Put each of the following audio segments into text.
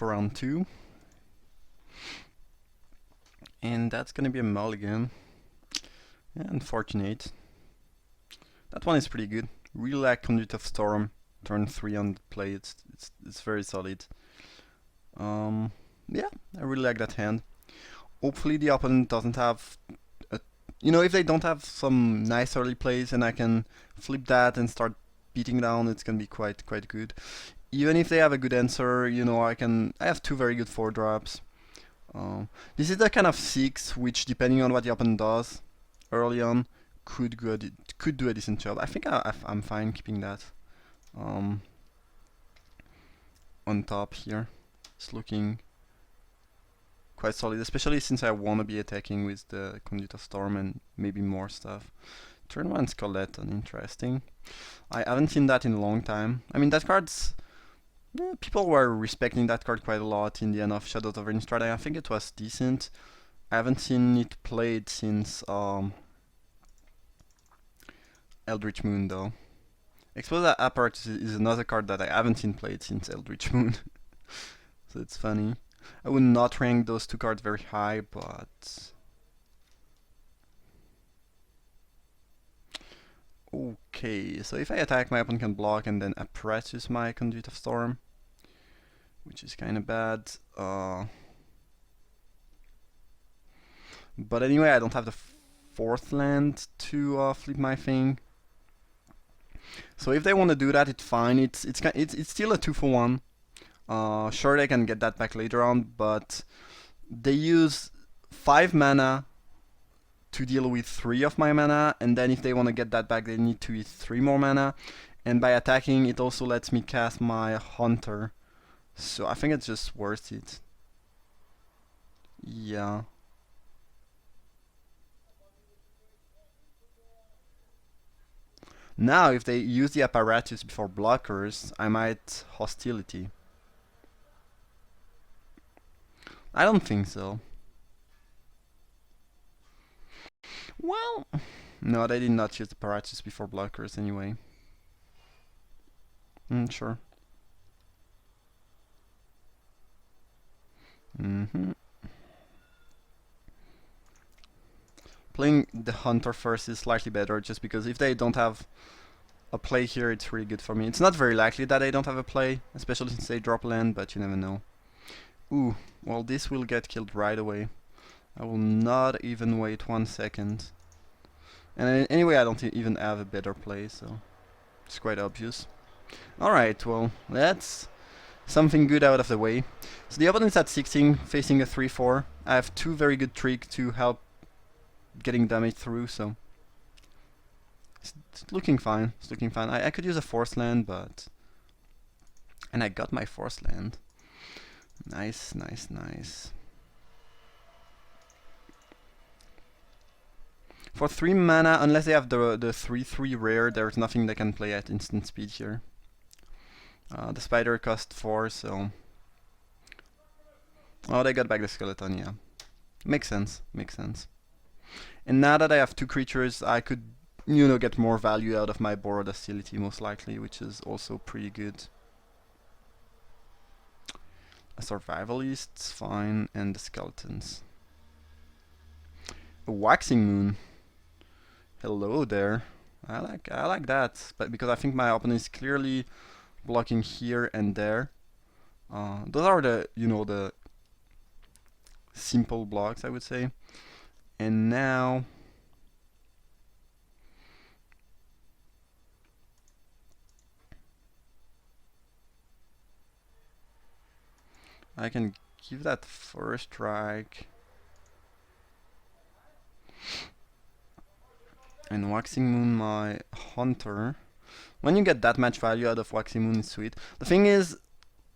for round 2. And that's gonna be a mulligan. Yeah, unfortunate. That one is pretty good. Really like Conduit of Storm. Turn 3 on the play. It's very solid. Yeah, I really like that hand. Hopefully the opponent doesn't have if they don't have some nice early plays and I can flip that and start beating down, it's gonna be quite good. Even if they have a good answer, I have 2 very good 4-drops. This is the kind of 6 which, depending on what the opponent does early on, could do a decent job. I think I'm fine keeping that on top here. It's looking quite solid, especially since I want to be attacking with the Conduit of Storm and maybe more stuff. Turn 1 Skeleton, interesting. I haven't seen that in a long time. I mean, that card's... people were respecting that card quite a lot in the end of Shadows of Innistrad. I think it was decent. I haven't seen it played since Eldritch Moon, though. Explosive Apparatus is another card that I haven't seen played since Eldritch Moon. So it's funny. I would not rank those 2 cards very high, but... Okay, so if I attack, my opponent can block and then Apparatus my Conduit of Storm, which is kinda bad. But anyway, I don't have the 4th land to flip my thing. So if they want to do that, it's fine. It's still a 2-for-1. Sure, they can get that back later on, but they use 5 mana to deal with 3 of my mana, and then if they want to get that back, they need to use 3 more mana. And by attacking, it also lets me cast my Hunter. So I think it's just worth it. Yeah. Now, if they use the Apparatus before blockers, I might Hostility. I don't think so. Well, no, they did not use the Apparatus before blockers anyway. Sure. Playing the Hunter first is slightly better, just because if they don't have a play here, it's really good for me. It's not very likely that they don't have a play, especially since they drop land, but you never know. Ooh, well, this will get killed right away. I will not even wait 1 second. And anyway, I don't even have a better play, so it's quite obvious. Alright, well, that's something good out of the way. So the opponent's at 16, facing a 3-4. I have 2 very good tricks to help getting damage through, so it's looking fine. It's looking fine. I could use a 4th land, but... And I got my 4th land. Nice, nice, nice. For 3 mana, unless they have the 3/3 rare, there's nothing they can play at instant speed here. The spider cost 4, so... Oh, they got back the skeleton, yeah. Makes sense, makes sense. And now that I have 2 creatures, I could, get more value out of my borrowed hostility, most likely, which is also pretty good. A survivalist's fine, and the skeletons. A waxing moon. Hello there. I like that, but because I think my opponent is clearly blocking here and there. Those are the simple blocks, I would say. And now I can give that first strike and Waxing Moon my Hunter. When you get that much value out of Waxing Moon, it's sweet. The thing is,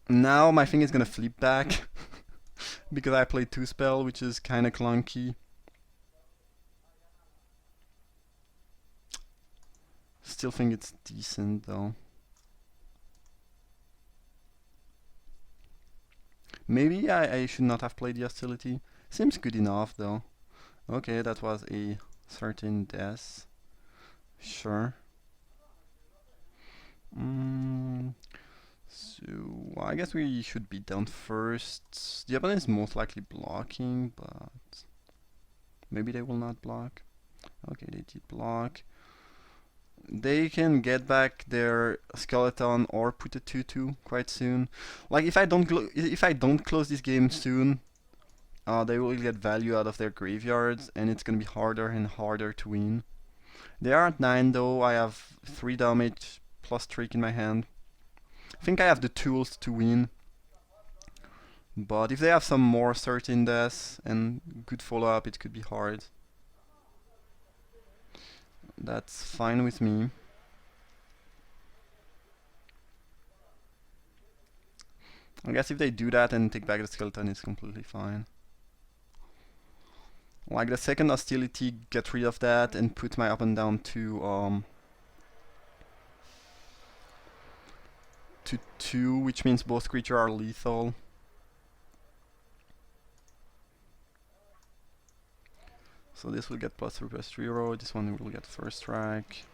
now my thing is gonna flip back because I played 2 spell, which is kinda clunky. Still think it's decent though. Maybe I should not have played the hostility. Seems good enough though. Okay, that was a certain death. Sure. So I guess we should beat down first. The opponent is most likely blocking, but maybe they will not block. Okay, they did block. They can get back their skeleton or put a 2/2 quite soon. Like if I don't close this game soon, they will get value out of their graveyards, and it's gonna be harder and harder to win. They are at 9 though. I have 3 damage plus trick in my hand. I think I have the tools to win. But if they have some more certain deaths and good follow-up, it could be hard. That's fine with me. I guess if they do that and take back the skeleton, it's completely fine. Like the second hostility, get rid of that and put my up and down to 2, which means both creatures are lethal. So this will get +3/+3 row, this one will get first strike.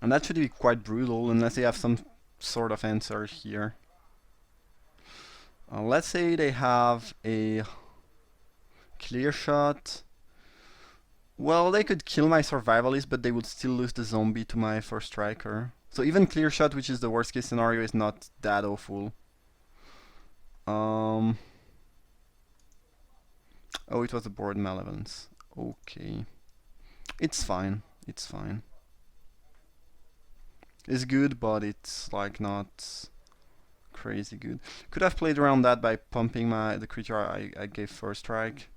And that should be quite brutal unless they have some sort of answer here. Let's say they have a clear shot. Well, they could kill my survivalist, but they would still lose the zombie to my first striker. So even clear shot, which is the worst case scenario, is not that awful. Oh, it was a board malevolence. Okay. It's fine. It's fine. It's good, but it's like not crazy good. Could have played around that by pumping the creature I gave first strike.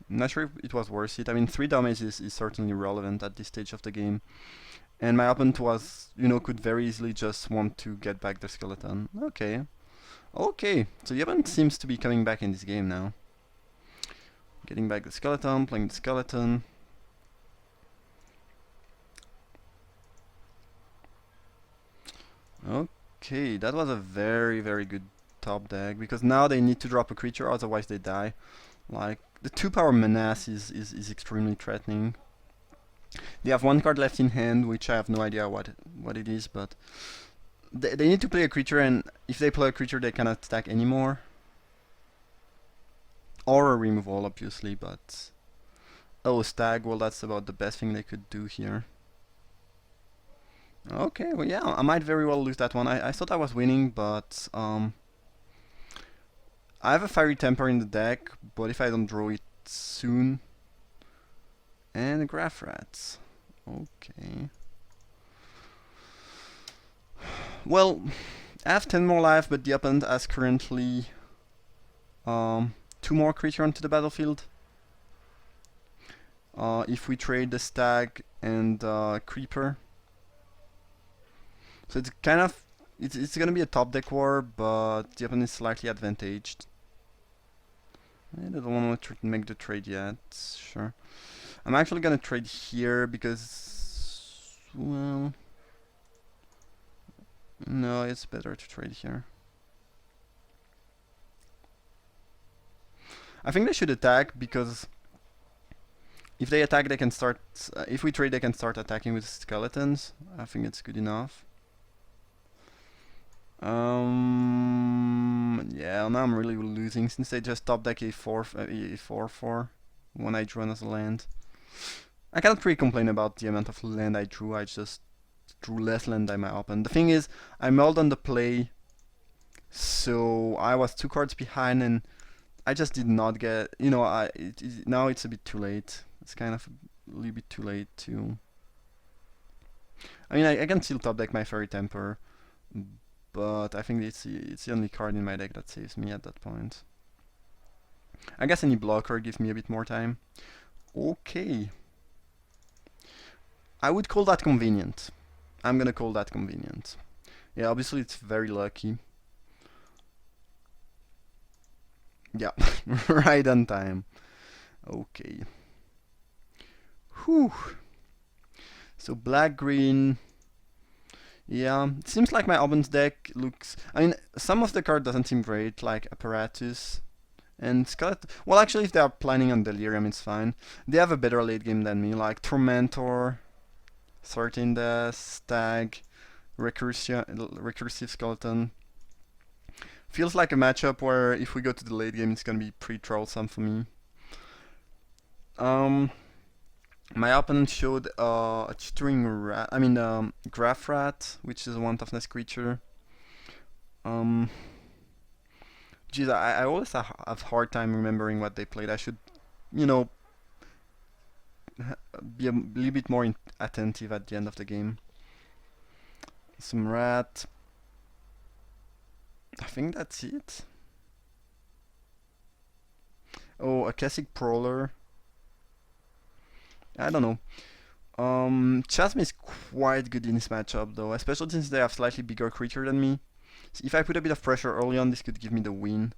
I'm not sure if it was worth it. I mean, 3 damage is certainly relevant at this stage of the game. And my opponent was, could very easily just want to get back the skeleton. Okay. Okay, so the opponent seems to be coming back in this game now. Getting back the skeleton, playing the skeleton. Okay, that was a very, very good top deck, because now they need to drop a creature, otherwise they die. Like, the 2-power menace is extremely threatening. They have 1 card left in hand, which I have no idea what it is, but they need to play a creature, and if they play a creature they cannot attack anymore. Or a removal, obviously, but... Oh, stag, well that's about the best thing they could do here. Okay, well yeah, I might very well lose that one. I thought I was winning, but... I have a Fiery Temper in the deck, but if I don't draw it soon... And Graph Rats. Okay. Well, I have 10 more life, but the opponent has currently 2 more creatures onto the battlefield. If we trade the stag and creeper. So it's kind of it's gonna be a top deck war, but the opponent is slightly advantaged. I don't want to make the trade yet. Sure. I'm actually gonna trade here because, well, no, it's better to trade here. I think they should attack, because if they attack they can start, if we trade they can start attacking with skeletons. I think it's good enough. Yeah, now I'm really losing since they just top deck a 4/4 when I drew another land. I cannot really complain about the amount of land I drew. I just drew less land than my opponent. The thing is, I mulled on the play, so I was 2 cards behind, and I just did not get. Now it's a bit too late. It's kind of a little bit too late to. I mean, I can still top deck my Fairy Temper, but I think it's the only card in my deck that saves me at that point. I guess any blocker gives me a bit more time. Okay. I would call that convenient. I'm gonna call that convenient. Yeah, obviously it's very lucky. Yeah, right on time. Okay. Whew. So black-green. Yeah, it seems like my opponent's deck looks... I mean, some of the card doesn't seem great, like Apparatus and Skeleton. Well, actually, if they are planning on Delirium, it's fine. They have a better late game than me, like Tormentor. 13 death, stag, recursive skeleton. Feels like a matchup where if we go to the late game, it's gonna be pretty troublesome for me. My opponent showed a tutoring rat. I mean, graph rat, which is a one toughness creature. Geez, I always have hard time remembering what they played. I should, you know, be a little bit more attentive at the end of the game. Some rat. I think that's it. Oh, a classic prowler. I don't know. Chasm is quite good in this matchup though, especially since they have slightly bigger creature than me. So if I put a bit of pressure early on, this could give me the win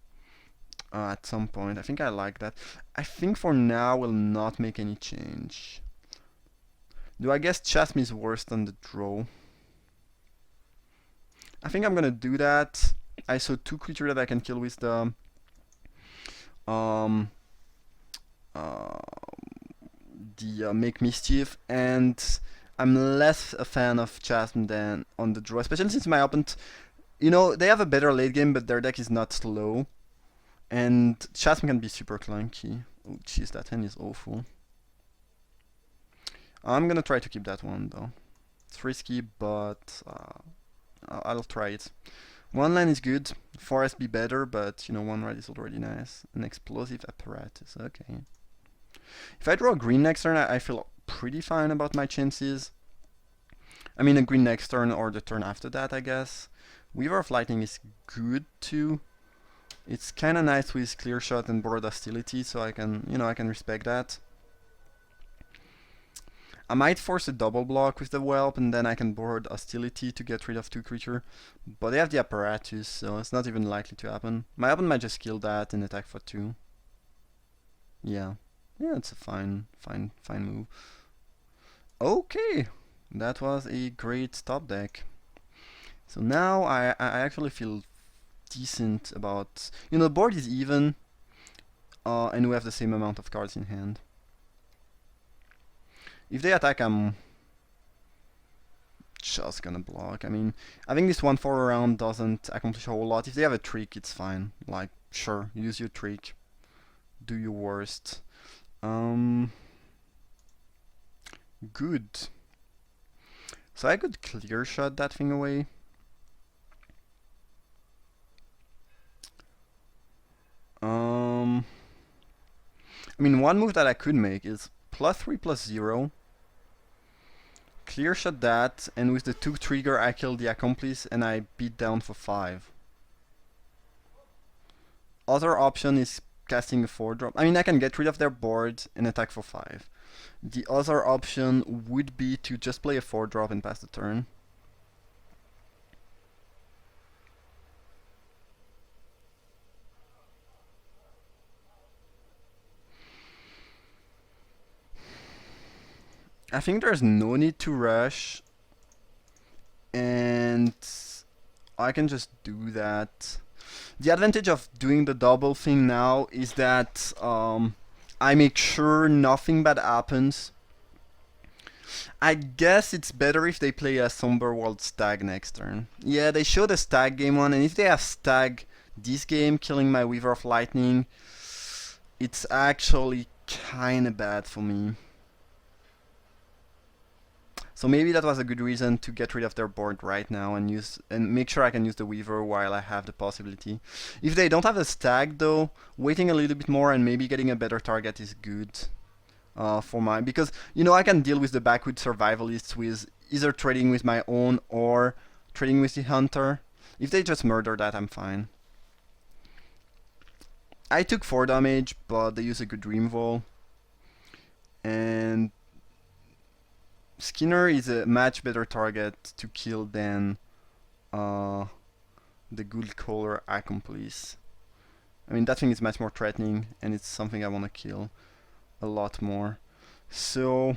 at some point. I think I like that. I think for now we'll not make any change. Do I guess Chasm is worse than the draw? I think I'm gonna do that. I saw two creatures that I can kill with the Make Mischief, and I'm less a fan of Chasm than on the draw, especially since my opponent, you know, they have a better late game, but their deck is not slow, and Chasm can be super clunky. Oh jeez, that hand is awful. I'm gonna try to keep that one though. It's risky, but I'll try it. One line is good, forest be better, but you know, one red is already nice. An explosive apparatus, okay. If I draw a green next turn, I feel pretty fine about my chances. I mean, a green next turn or the turn after that, I guess. Weaver of Lightning is good too. It's kind of nice with clear shot and board hostility, so I can, you know, I can respect that. I might force a double block with the whelp, and then I can board hostility to get rid of two creature. But they have the apparatus, so it's not even likely to happen. My opponent might just kill that and attack for 2. Yeah. Yeah, it's a fine move. Okay, that was a great top deck. So now I actually feel decent about... You know, the board is even, and we have the same amount of cards in hand. If they attack, I'm just gonna block. I mean, I think this 1-4 around doesn't accomplish a whole lot. If they have a trick, it's fine. Like, sure, use your trick. Do your worst. Good. So I could clear shot that thing away. I mean, one move that I could make is +3/+0. Clear shot that, and with the 2 trigger I kill the accomplice and I beat down for 5. Other option is casting a 4-drop. I mean, I can get rid of their board and attack for 5. The other option would be to just play a 4-drop and pass the turn. I think there's no need to rush, and I can just do that. The advantage of doing the double thing now is that I make sure nothing bad happens. I guess it's better if they play a Somber World Stag next turn. Yeah, they showed a Stag game one, and if they have Stag this game, killing my Weaver of Lightning, it's actually kinda bad for me. So maybe that was a good reason to get rid of their board right now and make sure I can use the Weaver while I have the possibility. If they don't have a Stag though, waiting a little bit more and maybe getting a better target is good for mine, because you know, I can deal with the backwood survivalists with either trading with my own or trading with the hunter. If they just murder that, I'm fine. I took 4 damage, but they use a good Dream Ball, and Skinner is a much better target to kill than the Ghoul Caller Accomplice. I mean, that thing is much more threatening, and it's something I want to kill a lot more. So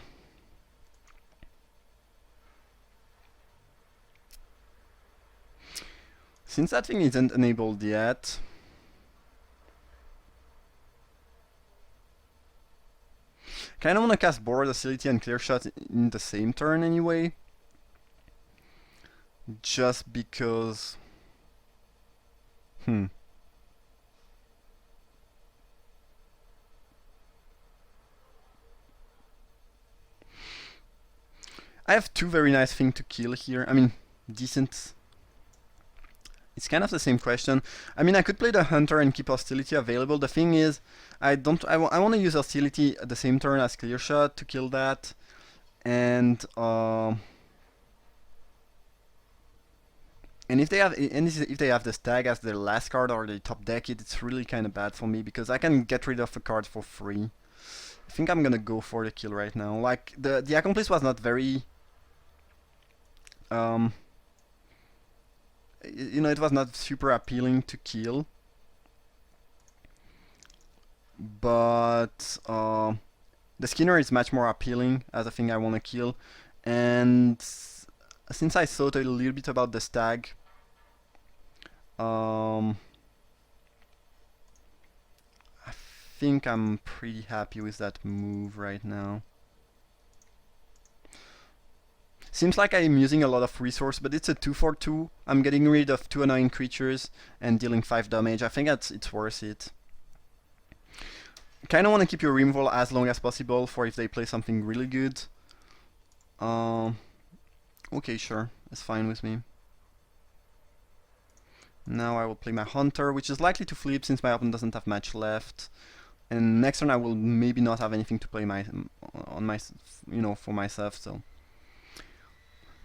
since that thing isn't enabled yet, Kinda wanna cast Board Docility and Clear Shot in the same turn anyway. Just because... Hmm. I have two very nice things to kill here. I mean, decent. It's kind of the same question. I mean, I could play the Hunter and keep Hostility available. The thing is, I want to use Hostility at the same turn as Clear Shot to kill that. And if they have the Stag as their last card or they top deck it, it's really kind of bad for me because I can get rid of a card for free. I think I'm gonna go for the kill right now. Like the Accomplice was not very you know, it was not super appealing to kill, but the Skinner is much more appealing as a thing I want to kill. And since I thought a little bit about the Stag, I think I'm pretty happy with that move right now. Seems like I'm using a lot of resource, but it's a 2/4/2. I'm getting rid of 2 annoying creatures and dealing 5 damage. I think it's worth it. Kinda wanna keep your removal as long as possible for if they play something really good. Okay, sure. It's fine with me. Now I will play my Hunter, which is likely to flip since my opponent doesn't have much left. And next turn I will maybe not have anything to play for myself, so.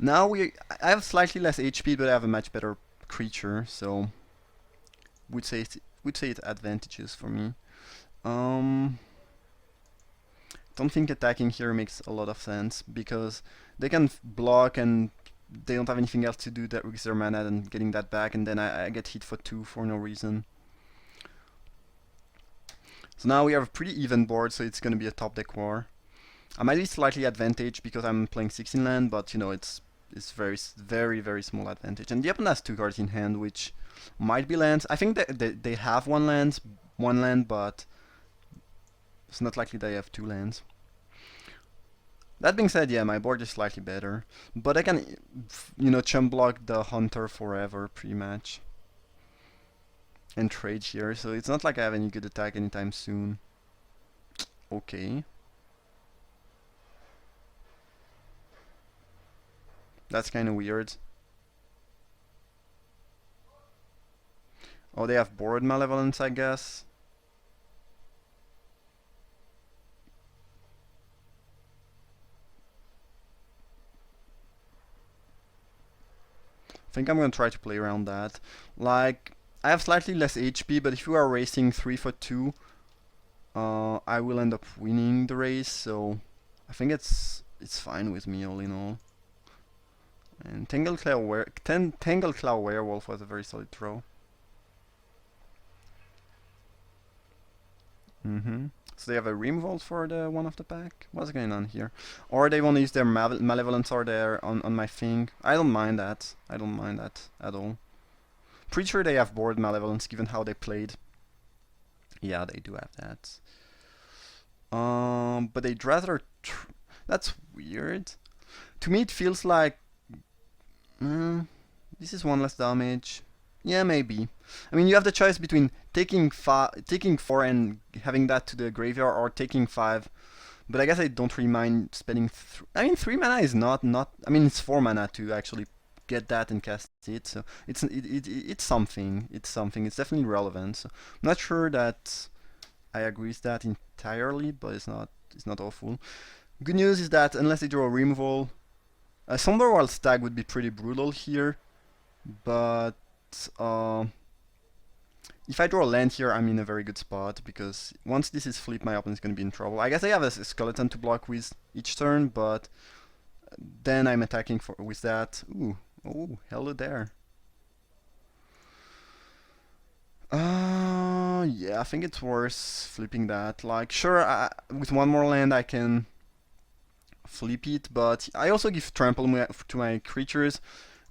Now I have slightly less HP, but I have a much better creature, so would say it advantages for me. Don't think attacking here makes a lot of sense because they can block and they don't have anything else to do that with their mana and getting that back, and then I get hit for 2 for no reason. So now we have a pretty even board, so it's gonna be a top deck war. I might be slightly advantaged because I'm playing 16 land, but you know it's very small advantage. And the opponent has 2 cards in hand, which might be lands. I think they have one land, but it's not likely they have 2 lands. That being said, yeah, my board is slightly better, but I can, chump block the Hunter forever, pretty much, and trade here. So it's not like I have any good attack anytime soon. Okay. That's kind of weird. Oh, they have Board Malevolence, I guess. I think I'm gonna try to play around that. Like, I have slightly less HP, but if you are racing 3 for 2, I will end up winning the race. So I think it's fine with me all in all. And Tangled Claw Werewolf was a very solid throw. So they have a removal for the one of the pack? What's going on here? Or they want to use their Malevolence or their on my thing. I don't mind that. I don't mind that at all. Pretty sure they have Board Malevolence given how they played. Yeah, they do have that. But they'd rather... That's weird. To me it feels like... this is 1 less damage. Yeah, maybe. I mean, you have the choice between taking 4 and having that to the graveyard, or taking 5. But I guess I don't really mind spending... I mean, 3 mana is not... I mean, it's 4 mana to actually get that and cast it. So it's something. It's something. It's definitely relevant. So I'm not sure that I agree with that entirely, but it's not awful. Good news is that unless they draw a removal, a Somberwild Stag would be pretty brutal here, but if I draw a land here, I'm in a very good spot, because once this is flipped, my opponent's going to be in trouble. I guess I have a skeleton to block with each turn, but then I'm attacking with that. Ooh, oh, hello there. Yeah, I think it's worth flipping that. Like, sure, with 1 more land I can flip it, but I also give trample to my creatures,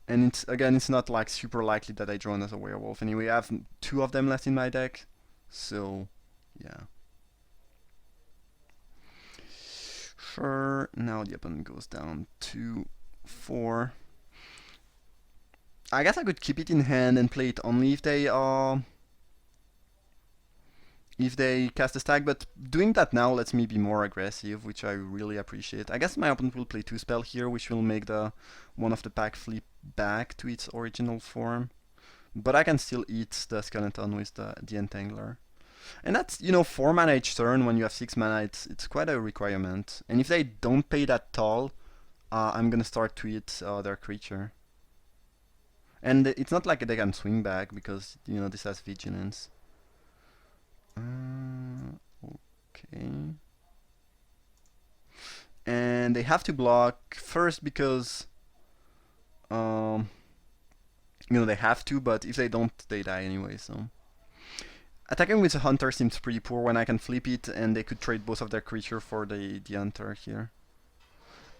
and it's not like super likely that I draw as a werewolf. Anyway, I have 2 of them left in my deck, so yeah. Sure, now the opponent goes down to 4. I guess I could keep it in hand and play it only if they cast a stack, but doing that now lets me be more aggressive, which I really appreciate. I guess my opponent will play 2 spell here, which will make the one of the pack flip back to its original form. But I can still eat the skeleton with the Entangler. And that's, 4 mana each turn when you have 6 mana, it's quite a requirement. And if they don't pay that tall, I'm gonna start to eat their creature. And it's not like they can swing back, because, this has vigilance. Okay. And they have to block first because they have to, but if they don't, they die anyway, so attacking with a hunter seems pretty poor when I can flip it and they could trade both of their creature for the hunter here.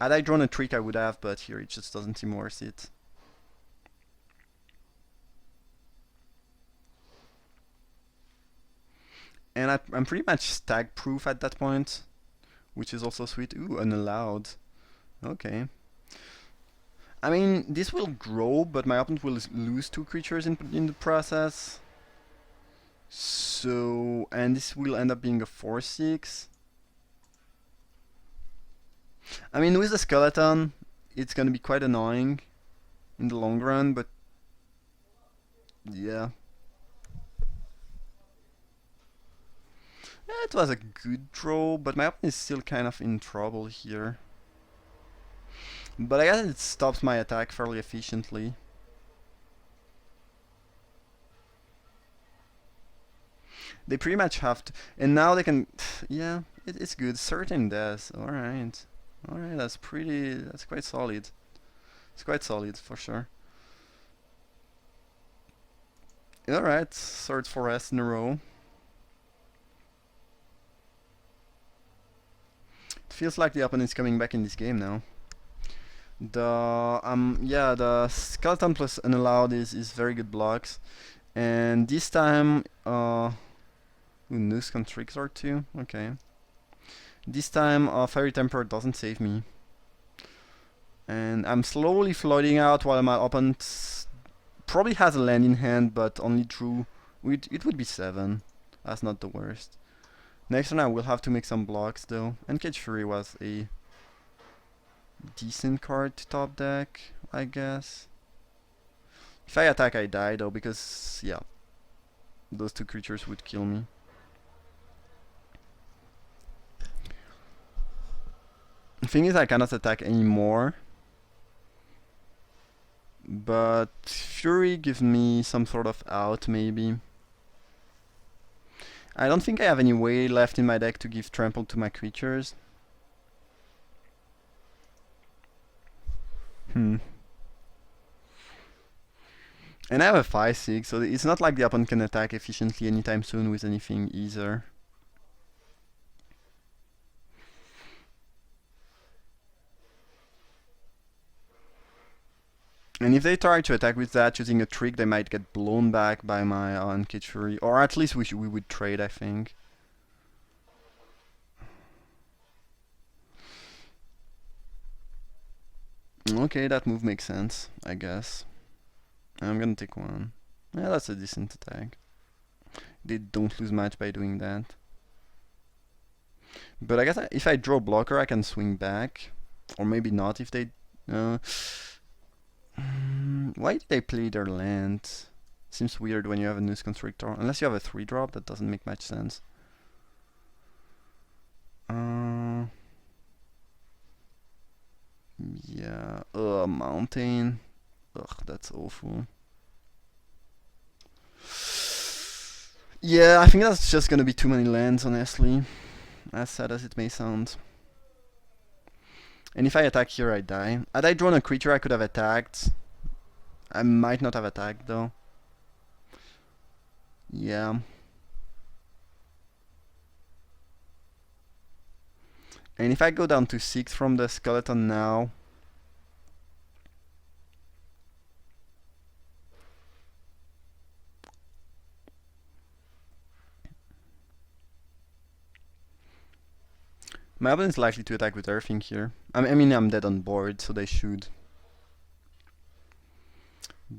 Had I drawn a trick I would have, but here it just doesn't seem worth it. And I'm pretty much stag proof at that point, which is also sweet. Ooh, unallowed. Okay. I mean, this will grow, but my opponent will lose 2 creatures in the process. So, and this will end up being a 4/6. I mean, with the skeleton, it's gonna be quite annoying in the long run, but yeah. Yeah, it was a good draw, but my opponent is still kind of in trouble here. But I guess it stops my attack fairly efficiently. They pretty much have to, and now they can, yeah, it's good. Certain death, alright. Alright, that's quite solid. It's quite solid, for sure. Alright, third forest in a row. It feels like the opponent's coming back in this game now. The skeleton plus unallowed is very good blocks. And this time, Noose Constrictor too, okay. This time, Fairy Temper doesn't save me. And I'm slowly floating out while my opponent probably has a land in hand, but only drew. It would be 7. That's not the worst. Next turn I will have to make some blocks though. And Cage Fury was a decent card to top deck, I guess. If I attack I die though, because, yeah, those 2 creatures would kill me. The thing is I cannot attack anymore. But Fury gives me some sort of out, maybe. I don't think I have any way left in my deck to give trample to my creatures. And I have a 5/6, so it's not like the opponent can attack efficiently anytime soon with anything either. And if they try to attack with that using a trick, they might get blown back by my Uncaged Fury. Or at least we would trade, I think. Okay, that move makes sense, I guess. I'm gonna take 1. Yeah, that's a decent attack. They don't lose much by doing that. But I guess if I draw blocker, I can swing back. Or maybe not if they... why did they play their land? Seems weird when you have a Noose Constrictor. Unless you have a 3-drop, that doesn't make much sense. Yeah, mountain. Ugh, that's awful. Yeah, I think that's just gonna be too many lands, honestly. As sad as it may sound. And if I attack here, I die. Had I drawn a creature, I could have attacked. I might not have attacked, though. Yeah. And if I go down to 6 from the skeleton now... My opponent is likely to attack with everything here. I mean, I'm dead on board, so they should.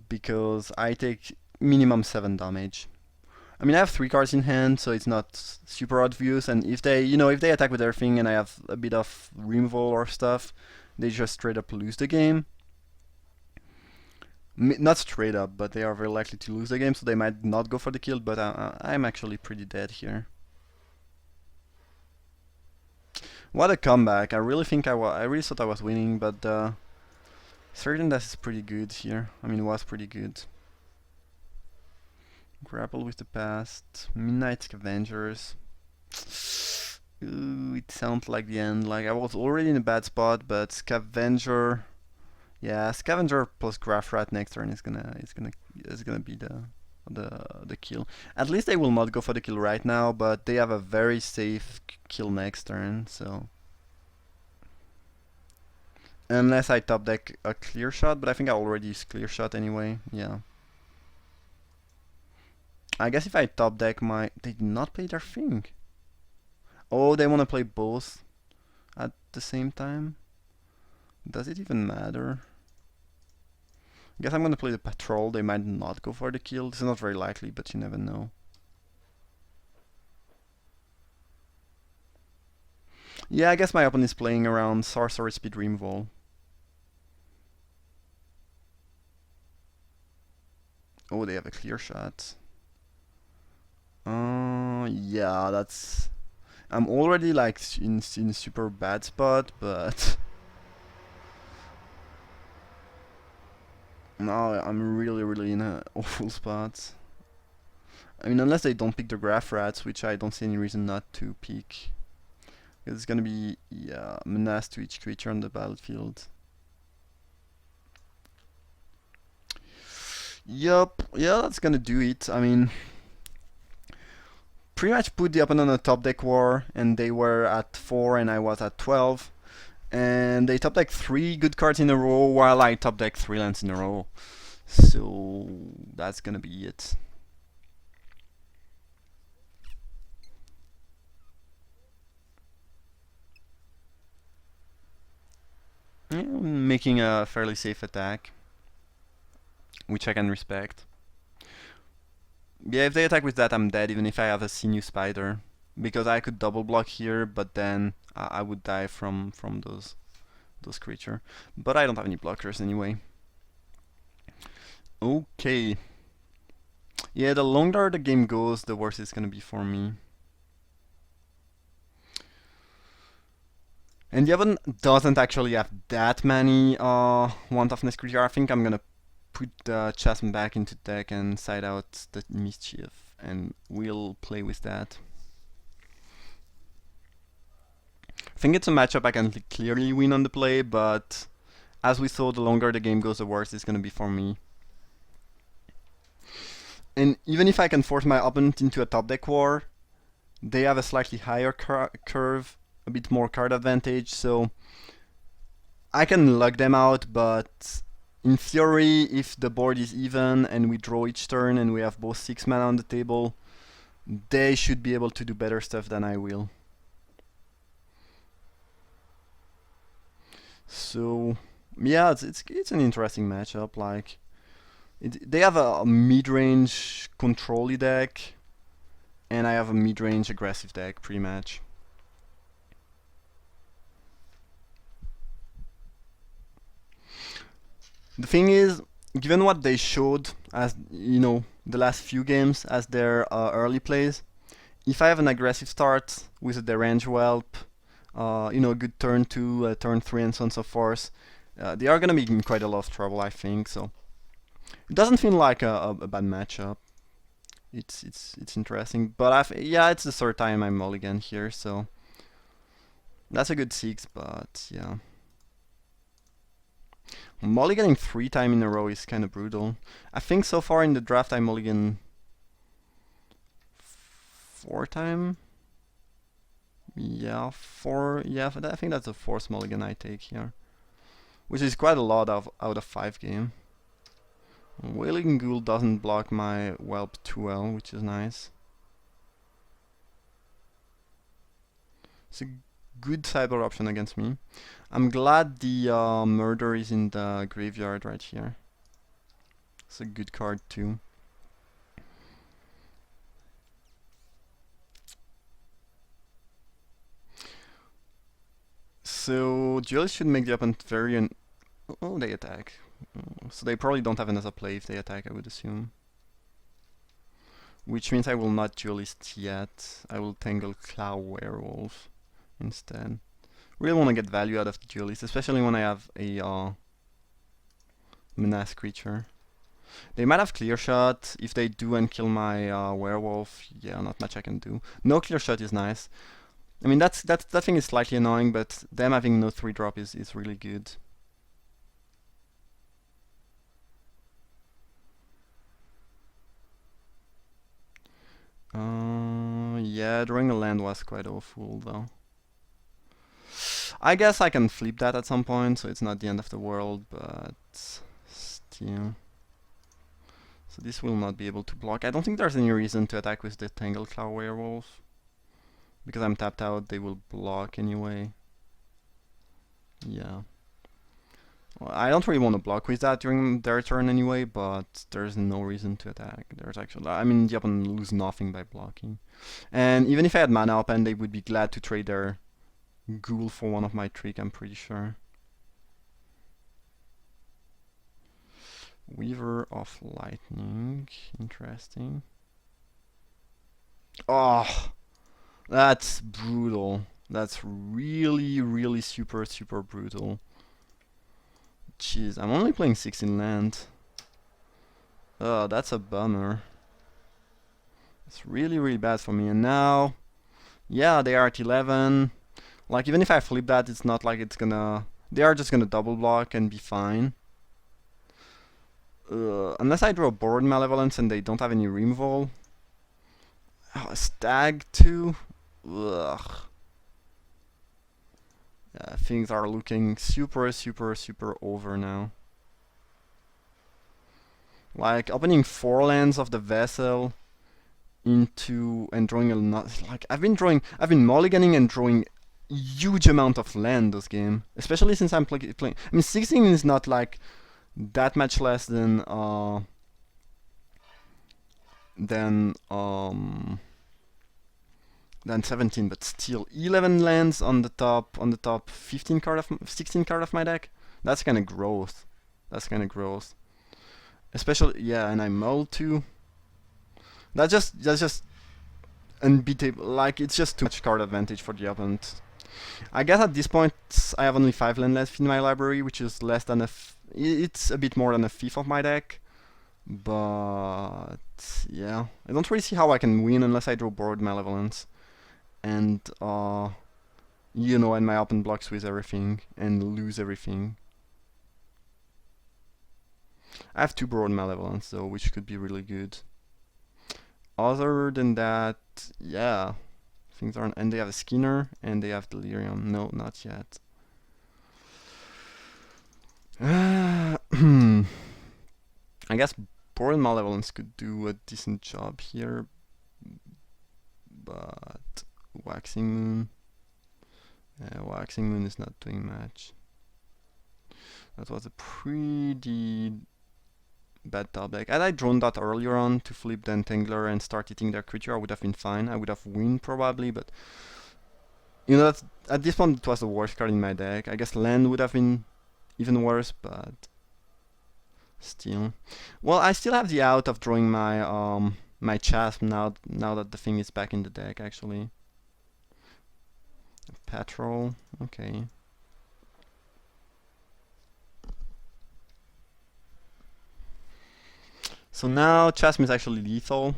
Because I take minimum 7 damage. I mean, I have 3 cards in hand, so it's not super obvious. And if they, if they attack with everything and I have a bit of removal or stuff, they just straight up lose the game. Not straight up, but they are very likely to lose the game, so they might not go for the kill. But I'm actually pretty dead here. What a comeback! I really think I really thought I was winning, but certain death is pretty good here. I mean, it was pretty good. Grapple with the past. Midnight Scavengers. Ooh, it sounds like the end. Like I was already in a bad spot, but Scavenger. Yeah, Scavenger plus Graph Rat next turn is gonna be the kill. At least they will not go for the kill right now, but they have a very safe kill next turn, so. Unless I top deck a clear shot, but I think I already used clear shot anyway. Yeah. I guess if I top deck my... They did not play their thing. Oh, they want to play both at the same time? Does it even matter? I guess I'm gonna play the patrol. They might not go for the kill. This is not very likely, but you never know. Yeah, I guess my opponent is playing around Sorcery Speed Removal. Oh, they have a clear shot. Yeah, that's... I'm already like in a super bad spot, but... now I'm really in a awful spot. I mean, unless they don't pick the Graph Rats, which I don't see any reason not to pick. It's gonna be, yeah, menace to each creature on the battlefield. Yup, yeah, that's gonna do it. I mean, pretty much put the opponent on a top deck war, and they were at 4 and I was at 12. And they top deck 3 good cards in a row while I top deck 3 lands in a row. So that's gonna be it. Yeah, making a fairly safe attack, which I can respect. Yeah, if they attack with that, I'm dead, even if I have a Sinew Spider. Because I could double block here, but then I would die from those creatures. But I don't have any blockers anyway. Okay. Yeah, the longer the game goes, the worse it's gonna be for me. And the other doesn't actually have that many one toughness creature. I think I'm gonna put the Chasm back into deck and side out the Mischief, and we'll play with that. I think it's a matchup I can clearly win on the play, but as we saw, the longer the game goes, the worse it's gonna be for me. And even if I can force my opponent into a top deck war, they have a slightly higher curve, a bit more card advantage, so I can lug them out, but in theory, if the board is even and we draw each turn and we have both 6 mana on the table, they should be able to do better stuff than I will. So yeah, it's an interesting matchup. Like they have a mid-range control-y deck, and I have a mid-range aggressive deck, pretty much. The thing is, given what they showed as the last few games as their early plays, if I have an aggressive start with a Derange Whelp, a good turn 2, turn 3, and so on and so forth, they are gonna be in quite a lot of trouble, I think. So it doesn't feel like a bad matchup. It's interesting, but yeah, it's the third time I'm mulligan here, so that's a good 6. But yeah, mulliganing 3 times in a row is kind of brutal. I think so far in the draft I mulligan 4 times. Yeah, 4. Yeah, I think that's the 4th mulligan I take here, which is quite a lot out of 5 game. Wailing Ghoul doesn't block my Whelp too well, which is nice. It's a good sideboard option against me. I'm glad the murder is in the graveyard right here. It's a good card too. So duelists should make the opponent very oh, they attack. So they probably don't have another play if they attack, I would assume. Which means I will not duelist yet. I will Tangle Claw Werewolf instead. Really want to get value out of the duelist, especially when I have a menace creature. They might have clear shot. If they do and kill my werewolf, yeah, not much I can do. No clear shot is nice. I mean, that thing is slightly annoying, but them having no 3-drop is really good. Yeah, drawing a land was quite awful though. I guess I can flip that at some point, so it's not the end of the world, but still. So this will not be able to block. I don't think there's any reason to attack with the Tangle Claw Werewolf. Because I'm tapped out, they will block anyway. Yeah. Well, I don't really want to block with that during their turn anyway, but there's no reason to attack. There's actually, I mean, the opponent will lose nothing by blocking. And even if I had mana open, they would be glad to trade their ghoul for one of my trick, I'm pretty sure. Weaver of Lightning, interesting. Oh, that's brutal. That's really super brutal. Jeez, I'm only playing 16 land. Oh, that's a bummer. It's really bad for me. And now, yeah, they are at 11. Like, even if I flip that, it's not like it's gonna... They are just gonna double block and be fine. Unless I draw Board Malevolence and they don't have any removal. Oh, a Stag too? Ugh. Yeah, things are looking super over now. Like, opening 4 lands of the Vessel into and drawing a lot. Like, I've been mulliganing and drawing huge amount of land this game. Especially since I'm playing. I mean, 16 is not like that much less than 17, but still 11 lands on the top 16 card of my deck. That's kind of growth. Especially, yeah, and I mull too. That's just unbeatable. Like, it's just too much card advantage for the opponent. I guess at this point I have only 5 land left in my library, which is less than it's a bit more than a fifth of my deck. But yeah, I don't really see how I can win unless I draw Board Malevolence. And you know, and my opponent blocks with everything and lose everything. I have 2 Board Malevolence though, which could be really good. Other than that, yeah, things aren't. And they have a Skinner and they have Delirium. No, not yet. I guess Board Malevolence could do a decent job here, but Waxing Moon. Waxing Moon is not doing much. That was a pretty bad top deck. Had I drawn that earlier on to flip the Entangler and start hitting their creature, I would have been fine. I would have win probably, but you know, at this point it was the worst card in my deck. I guess land would have been even worse, but still. Well, I still have the out of drawing my my Chasm now that the thing is back in the deck actually. Patrol, okay. So now Chasm is actually lethal.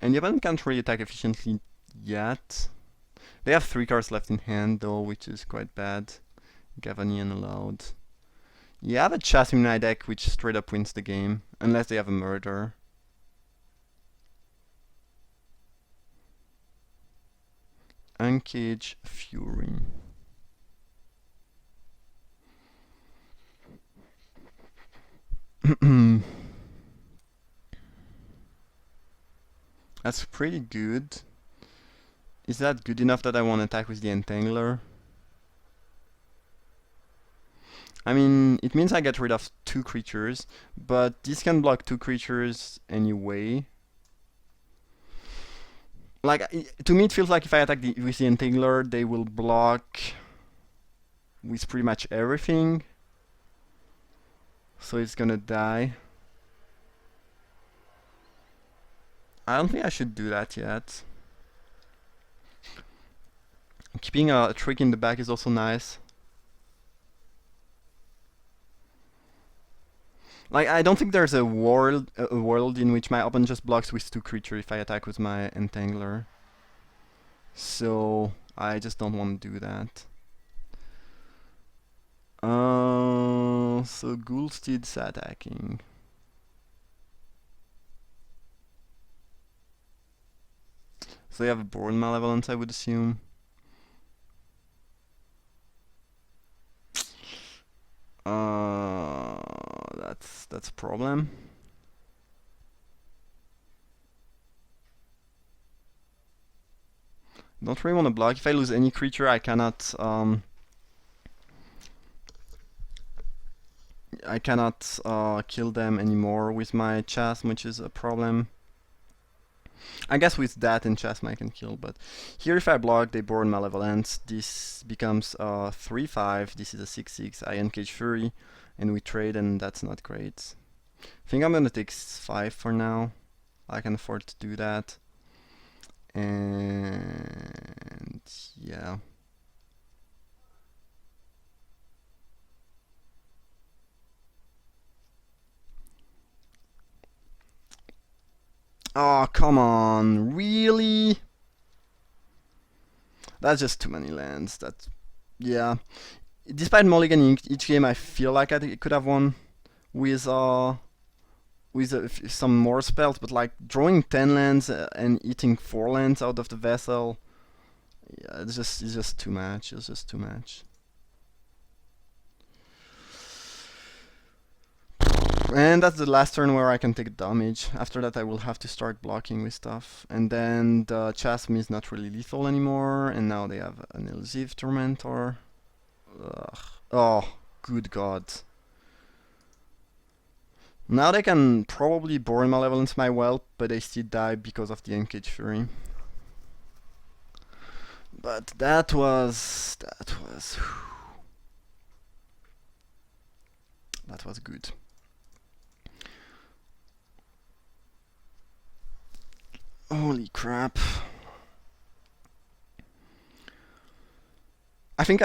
And the opponent can't really attack efficiently yet. They have 3 cards left in hand though, which is quite bad. Gavanian allowed. You have a Chasm in my deck which straight up wins the game, unless they have a murder. Uncage Fury. That's pretty good. Is that good enough that I want to attack with the Entangler? I mean, it means I get rid of 2 creatures, but this can block 2 creatures anyway. Like, to me it feels like if I attack with the Entangler, they will block with pretty much everything. So it's gonna die. I don't think I should do that yet. Keeping a trick in the back is also nice. Like, I don't think there's a world in which my opponent just blocks with 2 creatures if I attack with my Entangler. So I just don't want to do that. So Ghoulstead's attacking. So they have a Born Malevolence, I would assume. That's a problem. Don't really want to block. If I lose any creature, I cannot kill them anymore with my Chasm, which is a problem. I guess with that and Chasm I can kill, but here if I block, they Born Malevolence. This becomes a 3/5. This is a 6/6. I Encage Fury, and we trade, and that's not great. I think I'm gonna take 5 for now. I can afford to do that. And yeah. Oh, come on, really? That's just too many lands. That's, yeah. Despite mulliganing each game, I feel like I could have won with some more spells, but like drawing 10 lands and eating 4 lands out of the vessel, yeah, it's just too much. It's just too much. And that's the last turn where I can take damage. After that I will have to start blocking with stuff. And then the Chasm is not really lethal anymore, and now they have an Elusive Tormentor. Ugh. Oh, good god. Now they can probably Born Malevolence my Whelp, but they still die because of the Encage Fury. But that was good. Holy crap. I think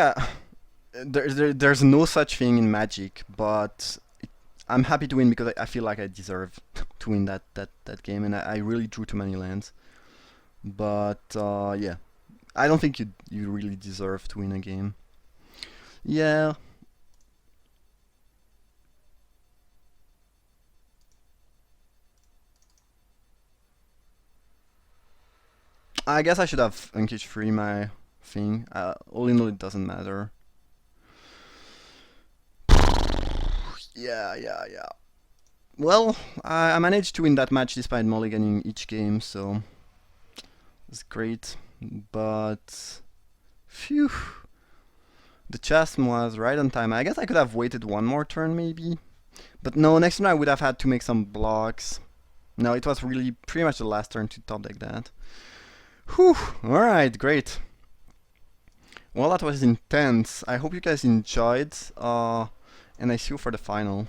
there's no such thing in Magic, but I'm happy to win because I feel like I deserve to win that game, and I really drew too many lands. But yeah, I don't think you really deserve to win a game. Yeah. I guess I should have Uncage Free my thing. All in all, it doesn't matter. Yeah. Well, I managed to win that match despite mulliganing each game, so it's great. But phew, the Chasm was right on time. I guess I could have waited one more turn maybe, but no. Next turn I would have had to make some blocks. No, it was really pretty much the last turn to top deck that. Whew, alright, great. Well, that was intense. I hope you guys enjoyed, and I see you for the final.